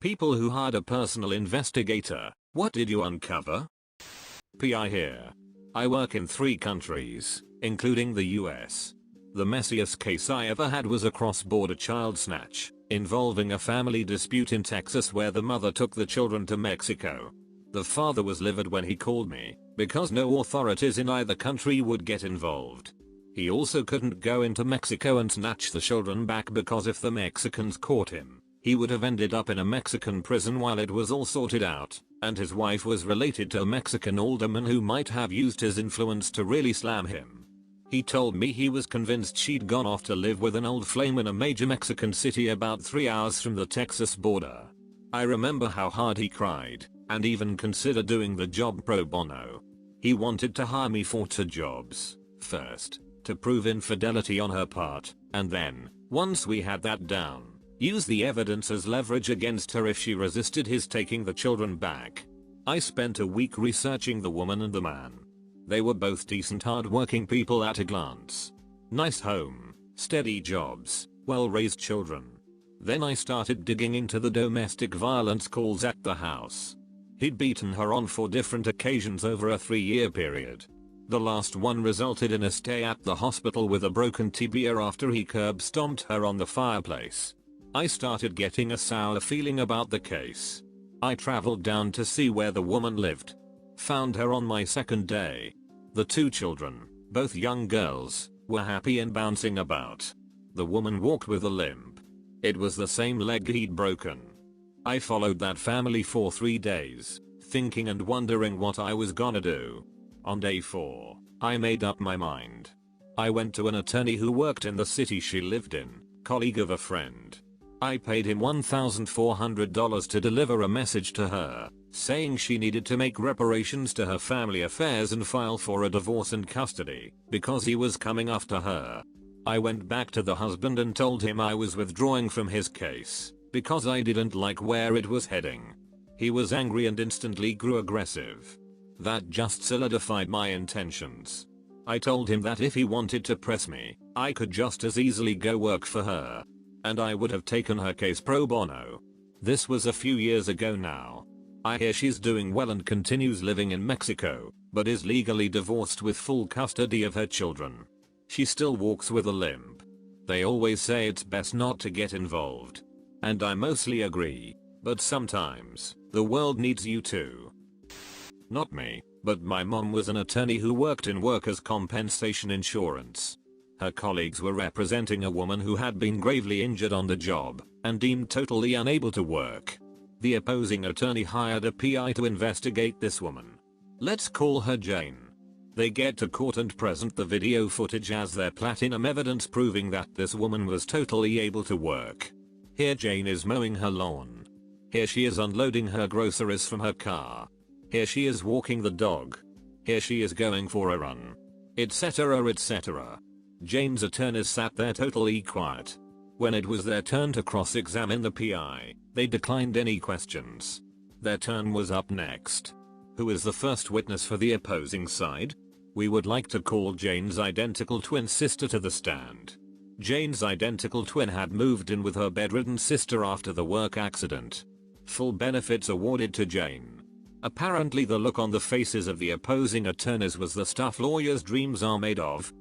People who hired a personal investigator. What did you uncover? PI here. I work in 3 countries, including the US. The messiest case I ever had was a cross-border child snatch, involving a family dispute in Texas where the mother took the children to Mexico. The father was livid when he called me, because no authorities in either country would get involved. He also couldn't go into Mexico and snatch the children back because if the Mexicans caught him, he would have ended up in a Mexican prison while it was all sorted out, and his wife was related to a Mexican alderman who might have used his influence to really slam him. He told me he was convinced she'd gone off to live with an old flame in a major Mexican city about 3 hours from the Texas border. I remember how hard he cried, and even considered doing the job pro bono. He wanted to hire me for 2 jobs. First, to prove infidelity on her part, and then, once we had that down, use the evidence as leverage against her if she resisted his taking the children back. I spent a week researching the woman and the man. They were both decent hard-working people at a glance. Nice home, steady jobs, well-raised children. Then I started digging into the domestic violence calls at the house. He'd beaten her on 4 different occasions over a 3-year period. The last one resulted in a stay at the hospital with a broken tibia after he curb-stomped her on the fireplace. I started getting a sour feeling about the case. I traveled down to see where the woman lived. Found her on my 2nd day. The 2 children, both young girls, were happy and bouncing about. The woman walked with a limp. It was the same leg he'd broken. I followed that family for 3 days, thinking and wondering what I was gonna do. On day 4, I made up my mind. I went to an attorney who worked in the city she lived in, colleague of a friend. I paid him $1,400 to deliver a message to her, saying she needed to make reparations to her family affairs and file for a divorce and custody, because he was coming after her. I went back to the husband and told him I was withdrawing from his case, because I didn't like where it was heading. He was angry and instantly grew aggressive. That just solidified my intentions. I told him that if he wanted to press me, I could just as easily go work for her. And I would have taken her case pro bono. This was a few years ago now. I hear she's doing well and continues living in Mexico, but is legally divorced with full custody of her children. She still walks with a limp. They always say it's best not to get involved. And I mostly agree, but sometimes, the world needs you too. Not me, but my mom was an attorney who worked in workers' compensation insurance. Her colleagues were representing a woman who had been gravely injured on the job and deemed totally unable to work. The opposing attorney hired a PI to investigate this woman. Let's call her Jane. They get to court and present the video footage as their platinum evidence proving that this woman was totally able to work. Here Jane is mowing her lawn. Here she is unloading her groceries from her car. Here she is walking the dog. Here she is going for a run. Etc. etc. Jane's attorneys sat there totally quiet. When it was their turn to cross-examine the PI, they declined any questions. Their turn was up next. Who is the first witness for the opposing side? We would like to call Jane's identical twin sister to the stand. Jane's identical twin had moved in with her bedridden sister after the work accident. Full benefits awarded to Jane. Apparently the look on the faces of the opposing attorneys was the stuff lawyers' dreams are made of.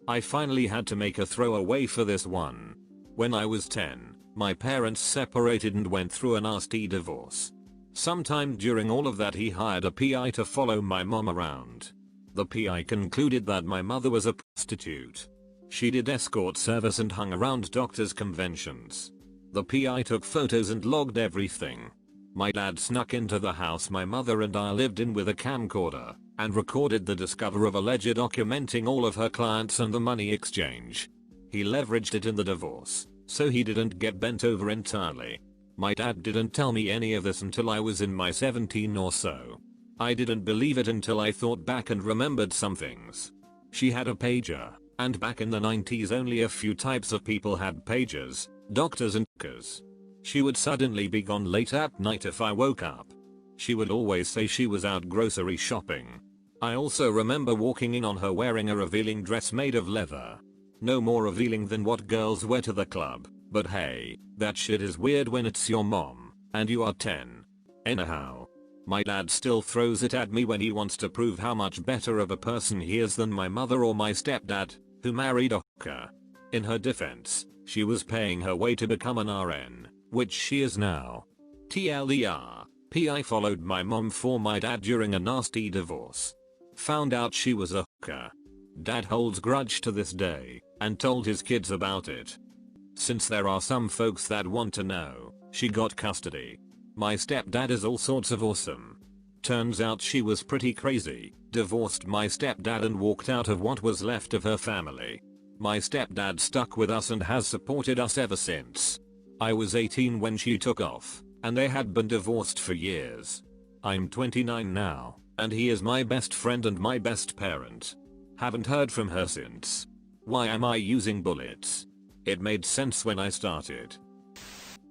I finally had to make a throwaway for this one. When I was 10, my parents separated and went through a nasty divorce. Sometime during all of that he hired a PI to follow my mom around. The PI concluded that my mother was a prostitute. She did escort service and hung around doctors' conventions. The PI took photos and logged everything. My dad snuck into the house my mother and I lived in with a camcorder and recorded the discovery of a ledger documenting all of her clients and the money exchange. He leveraged it in the divorce, so he didn't get bent over entirely. My dad didn't tell me any of this until I was in my 17 or so. I didn't believe it until I thought back and remembered some things. She had a pager, and back in the 90s only a few types of people had pagers, doctors and workers. She would suddenly be gone late at night if I woke up. She would always say she was out grocery shopping. I also remember walking in on her wearing a revealing dress made of leather. No more revealing than what girls wear to the club, but hey, that shit is weird when it's your mom. And you are 10. Anyhow. My dad still throws it at me when he wants to prove how much better of a person he is than my mother or my stepdad, who married a hooker. In her defense, she was paying her way to become an RN, which she is now. TLDR, I followed my mom for my dad during a nasty divorce. Found out she was a hooker. Dad holds grudge to this day, and told his kids about it. Since there are some folks that want to know, she got custody. My stepdad is all sorts of awesome. Turns out she was pretty crazy, divorced my stepdad and walked out of what was left of her family. My stepdad stuck with us and has supported us ever since. I was 18 when she took off, and they had been divorced for years. I'm 29 now, and he is my best friend and my best parent. Haven't heard from her since. Why am I using bullets? It made sense when I started.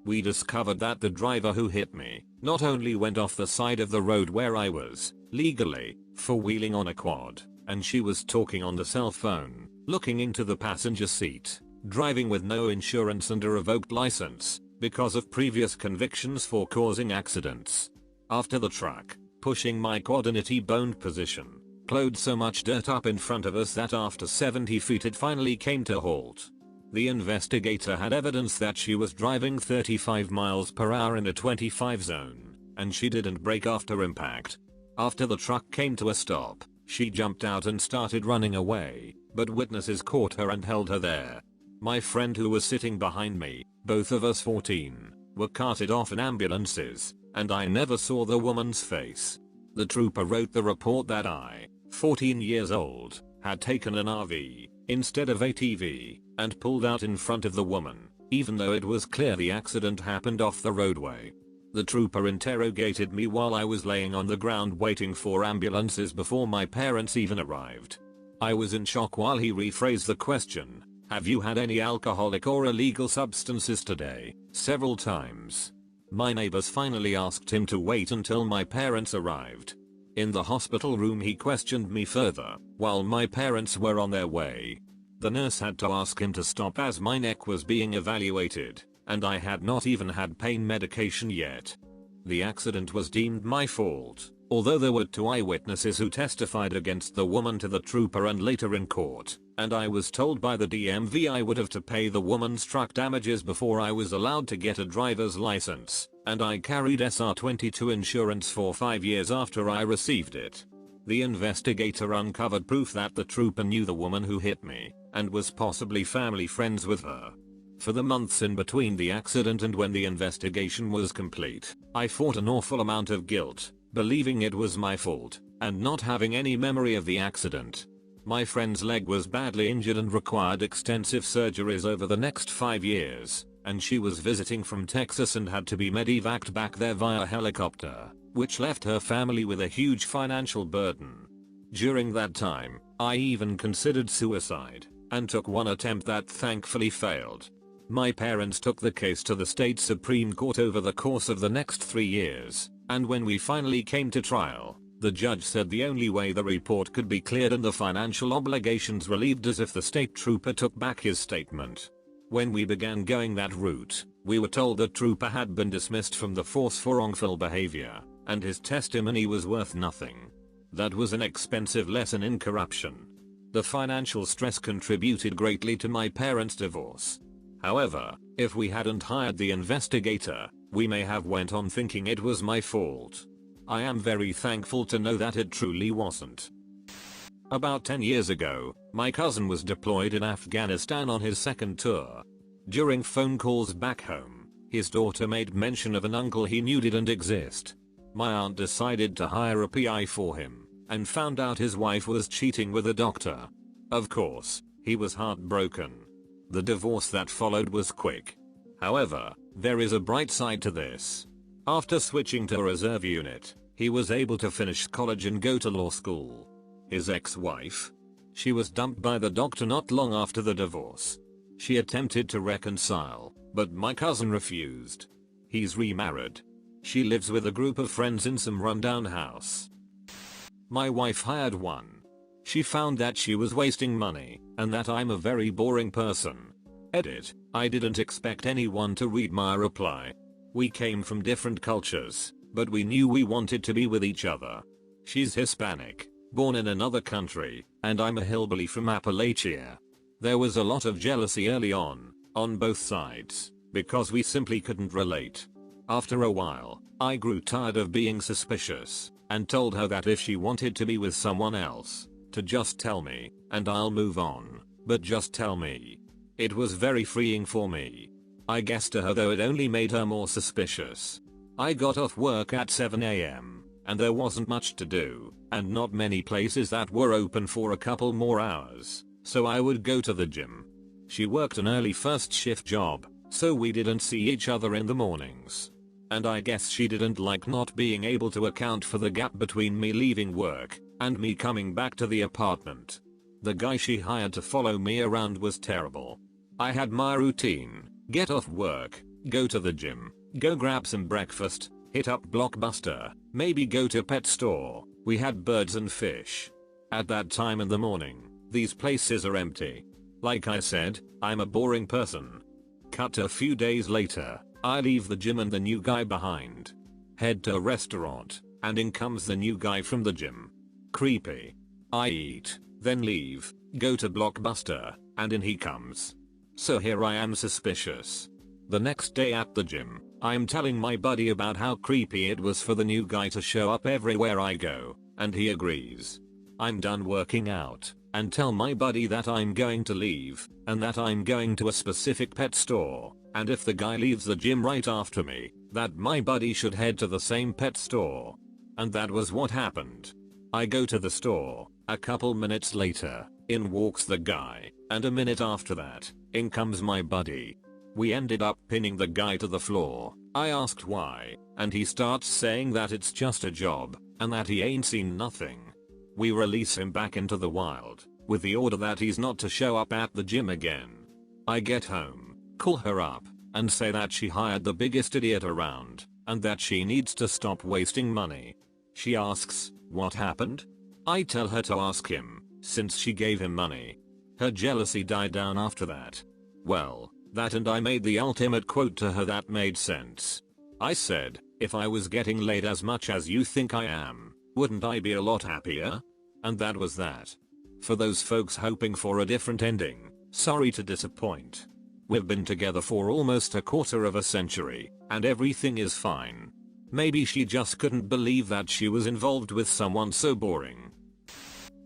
We discovered that the driver who hit me not only went off the side of the road where I was, legally, four-wheeling on a quad, and she was talking on the cell phone, looking into the passenger seat, driving with no insurance and a revoked license, because of previous convictions for causing accidents. After the truck, pushing my quad in a T-boned position, plowed so much dirt up in front of us that after 70 feet it finally came to a halt. The investigator had evidence that she was driving 35 miles per hour in a 25 zone, and she didn't brake after impact. After the truck came to a stop, she jumped out and started running away, but witnesses caught her and held her there. My friend who was sitting behind me, both of us 14, were carted off in ambulances, and I never saw the woman's face. The trooper wrote the report that I, 14 years old, had taken an RV instead of ATV and pulled out in front of the woman, even though it was clear the accident happened off the roadway. The trooper interrogated me while I was laying on the ground waiting for ambulances before my parents even arrived. I was in shock while he rephrased the question, "Have you had any alcoholic or illegal substances today?" several times. My neighbors finally asked him to wait until my parents arrived. In the hospital room he questioned me further, while my parents were on their way. The nurse had to ask him to stop as my neck was being evaluated, and I had not even had pain medication yet. The accident was deemed my fault, although there were 2 eyewitnesses who testified against the woman to the trooper and later in court, and I was told by the DMV I would have to pay the woman's truck damages before I was allowed to get a driver's license, and I carried SR22 insurance for 5 years after I received it. The investigator uncovered proof that the trooper knew the woman who hit me, and was possibly family friends with her. For the months in between the accident and when the investigation was complete, I fought an awful amount of guilt, believing it was my fault, and not having any memory of the accident. My friend's leg was badly injured and required extensive surgeries over the next 5 years, and she was visiting from Texas and had to be medevaced back there via helicopter, which left her family with a huge financial burden. During that time, I even considered suicide, and took one attempt that thankfully failed. My parents took the case to the state Supreme Court over the course of the next 3 years, and when we finally came to trial, the judge said the only way the report could be cleared and the financial obligations relieved is if the state trooper took back his statement. When we began going that route, we were told the trooper had been dismissed from the force for wrongful behavior, and his testimony was worth nothing. That was an expensive lesson in corruption. The financial stress contributed greatly to my parents' divorce. However, if we hadn't hired the investigator, we may have went on thinking it was my fault. I am very thankful to know that it truly wasn't. About 10 years ago, my cousin was deployed in Afghanistan on his second tour. During phone calls back home, his daughter made mention of an uncle he knew didn't exist. My aunt decided to hire a PI for him, and found out his wife was cheating with a doctor. Of course, he was heartbroken. The divorce that followed was quick. However, there is a bright side to this. After switching to a reserve unit, he was able to finish college and go to law school. His ex-wife? She was dumped by the doctor not long after the divorce. She attempted to reconcile, but my cousin refused. He's remarried. She lives with a group of friends in some rundown house. My wife hired one. She found that she was wasting money, and that I'm a very boring person. Edit, I didn't expect anyone to read my reply. We came from different cultures, but we knew we wanted to be with each other. She's Hispanic, born in another country, and I'm a hillbilly from Appalachia. There was a lot of jealousy early on both sides, because we simply couldn't relate. After a while, I grew tired of being suspicious, and told her that if she wanted to be with someone else, to just tell me, and I'll move on, but just tell me. It was very freeing for me. I guess to her though it only made her more suspicious. I got off work at 7 AM, and there wasn't much to do, and not many places that were open for a couple more hours, so I would go to the gym. She worked an early first shift job, so we didn't see each other in the mornings. And I guess she didn't like not being able to account for the gap between me leaving work and me coming back to the apartment. The guy she hired to follow me around was terrible. I had my routine: get off work, go to the gym, go grab some breakfast, hit up Blockbuster, maybe go to pet store. We had birds and fish. At that time in the morning, these places are empty. Like I said, I'm a boring person. Cut to a few days later, I leave the gym and the new guy behind. Head to a restaurant, and in comes the new guy from the gym. Creepy. I eat, then leave, go to Blockbuster, and in he comes. So here I am suspicious. The next day at the gym, I'm telling my buddy about how creepy it was for the new guy to show up everywhere I go, and he agrees. I'm done working out, and tell my buddy that I'm going to leave, and that I'm going to a specific pet store, and if the guy leaves the gym right after me, that my buddy should head to the same pet store. And that was what happened. I go to the store, a couple minutes later, in walks the guy, and a minute after that, in comes my buddy. We ended up pinning the guy to the floor. I asked why, and he starts saying that it's just a job, and that he ain't seen nothing. We release him back into the wild, with the order that he's not to show up at the gym again. I get home, call her up, and say that she hired the biggest idiot around, and that she needs to stop wasting money. She asks, what happened? I tell her to ask him, since she gave him money. Her jealousy died down after that. Well, that and I made the ultimate quote to her that made sense. I said, if I was getting laid as much as you think I am, wouldn't I be a lot happier? And that was that. For those folks hoping for a different ending, sorry to disappoint. We've been together for almost a quarter of a century, and everything is fine. Maybe she just couldn't believe that she was involved with someone so boring.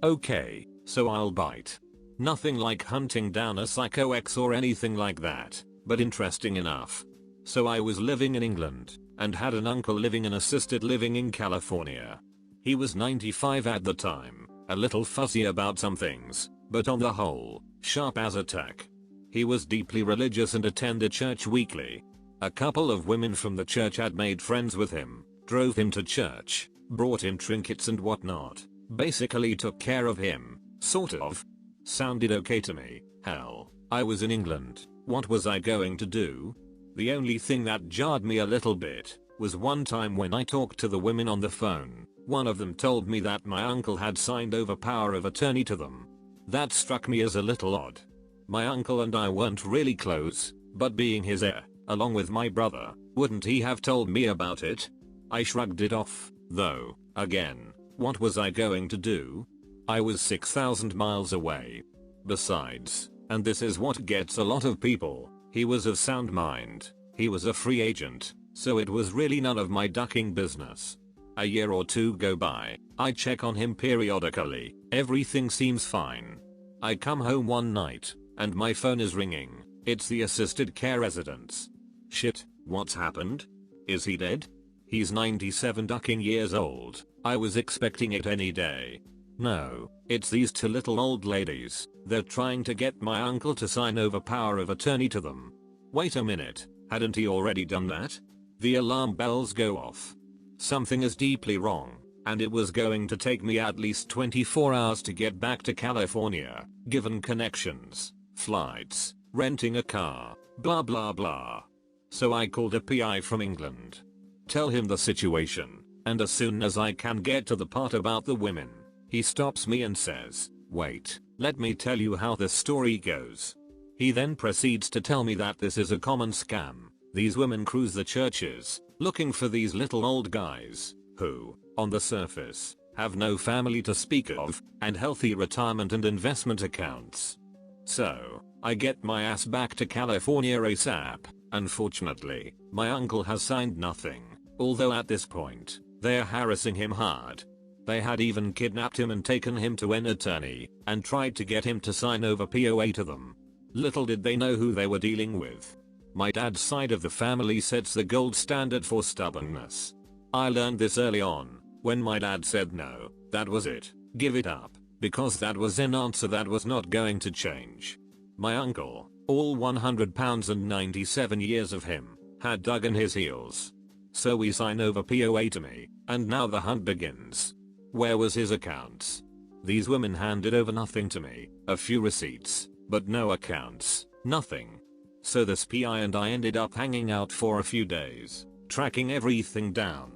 Okay, so I'll bite. Nothing like hunting down a psycho ex or anything like that, but interesting enough. So I was living in England, and had an uncle living in assisted living in California. He was 95 at the time, a little fuzzy about some things, but on the whole, sharp as a tack. He was deeply religious and attended church weekly. A couple of women from the church had made friends with him, drove him to church, brought him trinkets and whatnot, basically took care of him, sort of. Sounded okay to me. Hell, I was in England, what was I going to do? The only thing that jarred me a little bit was one time when I talked to the women on the phone, one of them told me that my uncle had signed over power of attorney to them. That struck me as a little odd. My uncle and I weren't really close, but being his heir, along with my brother, wouldn't he have told me about it? I shrugged it off, though, again, what was I going to do? I was 6,000 miles away. Besides, and this is what gets a lot of people, he was of sound mind, he was a free agent, so it was really none of my ducking business. A year or two go by, I check on him periodically, everything seems fine. I come home one night, and my phone is ringing, it's the assisted care residence. Shit, what's happened? Is he dead? He's 97 ducking years old, I was expecting it any day. No, it's these two little old ladies, they're trying to get my uncle to sign over power of attorney to them. Wait a minute, hadn't he already done that? The alarm bells go off. Something is deeply wrong, and it was going to take me at least 24 hours to get back to California, given connections, flights, renting a car, blah blah blah. So I called a PI from England. Tell him the situation, and as soon as I can get to the part about the women, he stops me and says, wait, let me tell you how this story goes. He then proceeds to tell me that this is a common scam, These women cruise the churches, looking for these little old guys, who, on the surface, have no family to speak of, and healthy retirement and investment accounts. So, I get my ass back to California ASAP. Unfortunately, my uncle has signed nothing, although at this point, they are harassing him hard. They had even kidnapped him and taken him to an attorney, and tried to get him to sign over POA to them. Little did they know who they were dealing with. My dad's side of the family sets the gold standard for stubbornness. I learned this early on, when my dad said no, that was it, give it up, because that was an answer that was not going to change. My uncle, all 100 pounds and 97 years of him, had dug in his heels. So we sign over POA to me, and now the hunt begins. Where was his accounts? These women handed over nothing to me, a few receipts, but no accounts, nothing. So this PI and I ended up hanging out for a few days, tracking everything down.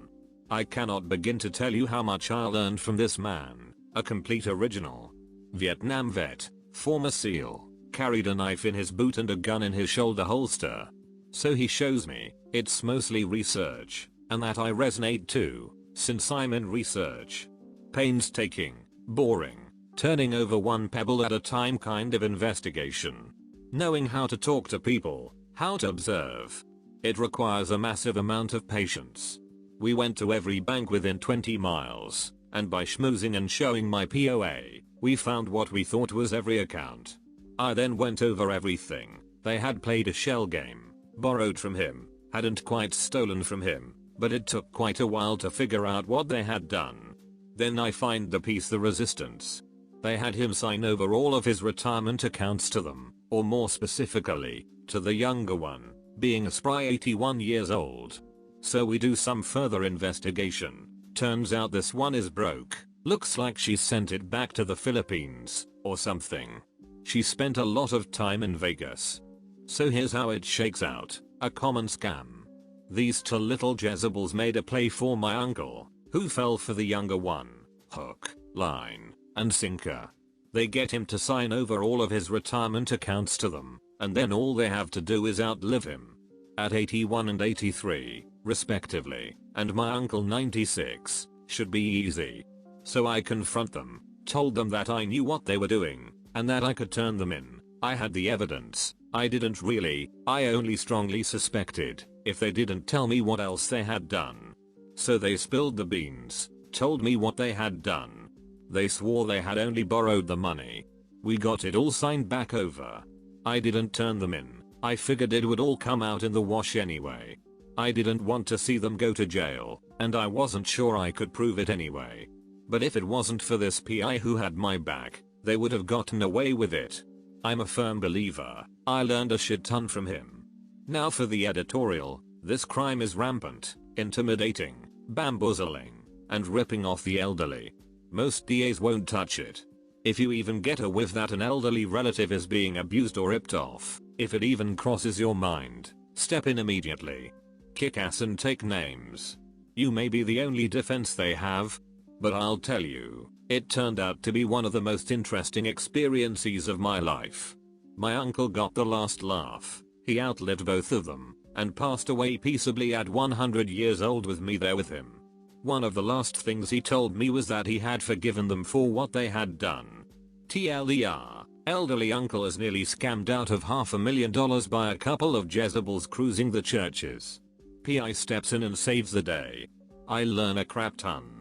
I cannot begin to tell you how much I learned from this man, a complete original. Vietnam vet, former SEAL, carried a knife in his boot and a gun in his shoulder holster. So he shows me, it's mostly research, and that I resonate too, since I'm in research. Painstaking, boring, turning over one pebble at a time kind of investigation. Knowing how to talk to people, how to observe. It requires a massive amount of patience. We went to every bank within 20 miles, and by schmoozing and showing my POA, we found what we thought was every account. I then went over everything. They had played a shell game, borrowed from him, hadn't quite stolen from him, but it took quite a while to figure out what they had done. Then I find the piece, the resistance. They had him sign over all of his retirement accounts to them, or more specifically, to the younger one, being a spry 81 years old. So we do some further investigation. Turns out this one is broke, looks like she sent it back to the Philippines, or something. She spent a lot of time in Vegas. So here's how it shakes out, a common scam. These two little Jezebels made a play for my uncle, who fell for the younger one, hook, line, and sinker. They get him to sign over all of his retirement accounts to them, and then all they have to do is outlive him. At 81 and 83, respectively, and my uncle 96, should be easy. So I confront them, told them that I knew what they were doing, and that I could turn them in. I had the evidence. I didn't really, I only strongly suspected, if they didn't tell me what else they had done. So they spilled the beans, told me what they had done. They swore they had only borrowed the money. We got it all signed back over. I didn't turn them in. I figured it would all come out in the wash anyway. I didn't want to see them go to jail, and I wasn't sure I could prove it anyway. But if it wasn't for this PI who had my back, they would have gotten away with it. I'm a firm believer. I learned a shit ton from him. Now for the editorial. This crime is rampant, intimidating, bamboozling, and ripping off the elderly. Most DAs won't touch it. If you even get a whiff that an elderly relative is being abused or ripped off, if it even crosses your mind, step in immediately. Kick ass and take names. You may be the only defense they have, but I'll tell you, it turned out to be one of the most interesting experiences of my life. My uncle got the last laugh. He outlived both of them, and passed away peaceably at 100 years old with me there with him. One of the last things he told me was that he had forgiven them for what they had done. TLDR, elderly uncle is nearly scammed out of $500,000 by a couple of Jezebels cruising the churches. PI steps in and saves the day. I learn a crap ton.